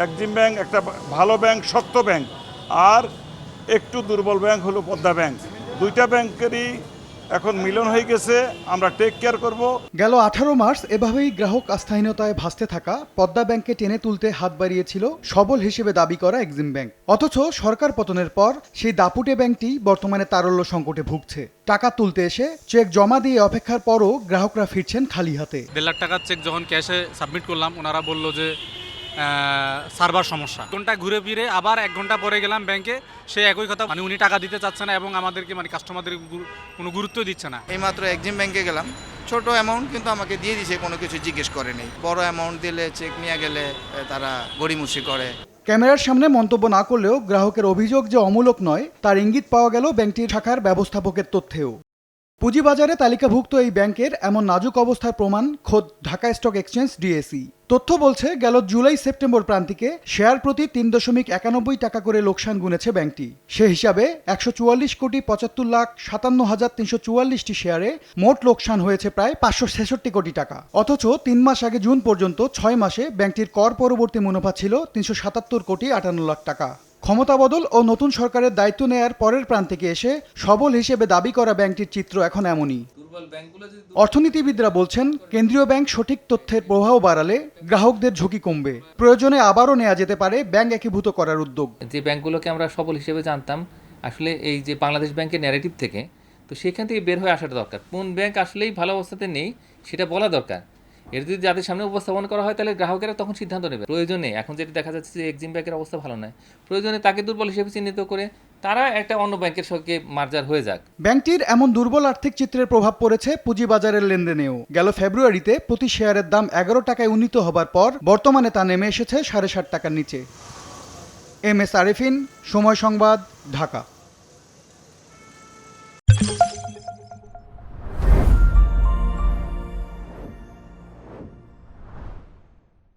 Exim bank একটা ভালো bank, শক্ত ব্যাংক, আর একটু দুর্বল ব্যাংক হলো পদ্মা ব্যাংক। দুইটা ব্যাংকেরই এখন মিলন হয়ে গেছে, আমরা টেক কেয়ার করব। গেল 18 মার্চ এভাবেই গ্রাহক আস্থাহীনতায় ভাসতে থাকা পদ্মা ব্যাংককে টেনে তুলতে হাত বাড়িয়েছিল সবল হিসেবে দাবি করা এক্সিম ব্যাংক। অথচ সরকার পতনের পর সেই দাপুটে ব্যাংকটি বর্তমানে তারল্য সংকটে ভুগছে। টাকা তুলতে এসে চেক জমা দিয়ে অপেক্ষার পরও গ্রাহকরা ফিরছেন খালি হাতে। 1.5 লাখ টাকার চেক যখন ক্যাশে সাবমিট করলাম, ওনারা বলল যে সার্ভার সমস্যা। ঘন্টা ঘুরে ফিরে আবার 1 ঘন্টা পরে গেলাম ব্যাংকে, সে একই কথা, মানে উনি টাকা দিতে চাচ্ছে না এবং আমাদেরকে মানে কাস্টমারদের কোনো গুরুত্ব দিচ্ছে না। এইমাত্র এক্সিম ব্যাংকে গেলাম, ছোট অ্যামাউন্ট কিন্তু আমাকে দিয়ে দিয়েছে, কোনো কিছু জিজ্ঞেস করেনি। বড় অ্যামাউন্ট দিলে, চেক নিয়ে গেলে তারা গড়িমসি করে। ক্যামেরার সামনে মন্তব্য না করলেও গ্রাহকের অভিযোগ যে অমূলক নয় তার ইঙ্গিত পাওয়া গেল ব্যাংকটির শাখার ব্যবস্থাপকের তথ্যেও। পুঁজিবাজারে তালিকাভুক্ত এই ব্যাংকের এমন নাজুক অবস্থার প্রমাণ খোদ ঢাকা স্টক এক্সচেঞ্জ ডিএসই। তথ্য বলছে গেল জুলাই সেপ্টেম্বর প্রান্তিকে শেয়ার প্রতি 3.91 টাকা করে লোকসান গুনেছে ব্যাংকটি। সে হিসাবে 144,75,57,344টি শেয়ারে মোট লোকসান হয়েছে প্রায় 566 কোটি টাকা। অথচ 3 মাস আগে জুন পর্যন্ত 6 মাসে ব্যাংকটির কর পরবর্তী মুনাফা ছিল 377,58,00,000 টাকা। ক্ষমতা বদল ও নতুন সরকারের দায়িত্ব নেয়ার পরের প্রান্তিকে এসে সবল হিসেবে দাবি করা ব্যাংকটির চিত্র এখন এমনই। অর্থনীতিবিদরা বলছেন কেন্দ্রীয় ব্যাংক সঠিক তথ্যের প্রবাহ বাড়ালে গ্রাহকদের ঝুঁকি কমবে। প্রয়োজনে আবারও নেওয়া যেতে পারে ব্যাংক একীভূত করার উদ্যোগ। যে ব্যাংকগুলোকে আমরা সবল হিসেবে জানতাম, আসলে এই যে বাংলাদেশ ব্যাংকের ন্যারেটিভ থেকে, তো সেখান থেকে বের হয়ে আসাটা দরকার। কোন ব্যাংক আসলেই ভালো অবস্থাতে নেই সেটা বলা দরকার। এর যদি যাদের সামনে উপস্থাপন করা হয় তাহলে গ্রাহকেরা তখন সিদ্ধান্ত নেবে। প্রয়োজনে এখন যেটা দেখা যাচ্ছে যে এক্সিম ব্যাংকের অবস্থা ভালো নয়, প্রয়োজনে তাকে দুর্বল হিসেবে চিহ্নিত করে তারা একটা অন্য ব্যাংকের সঙ্গে মার্জার হয়ে যাক। ব্যাংকটির এমন দুর্বল আর্থিক চিত্রের প্রভাব পড়েছে পুঁজিবাজারের লেনদেনেও। গেল ফেব্রুয়ারিতে প্রতি শেয়ারের দাম 11 টাকায় উন্নীত হবার পর বর্তমানে তা নেমে এসেছে 7.5 টাকার নিচে। এম এস আরেফিন, সময় সংবাদ, ঢাকা।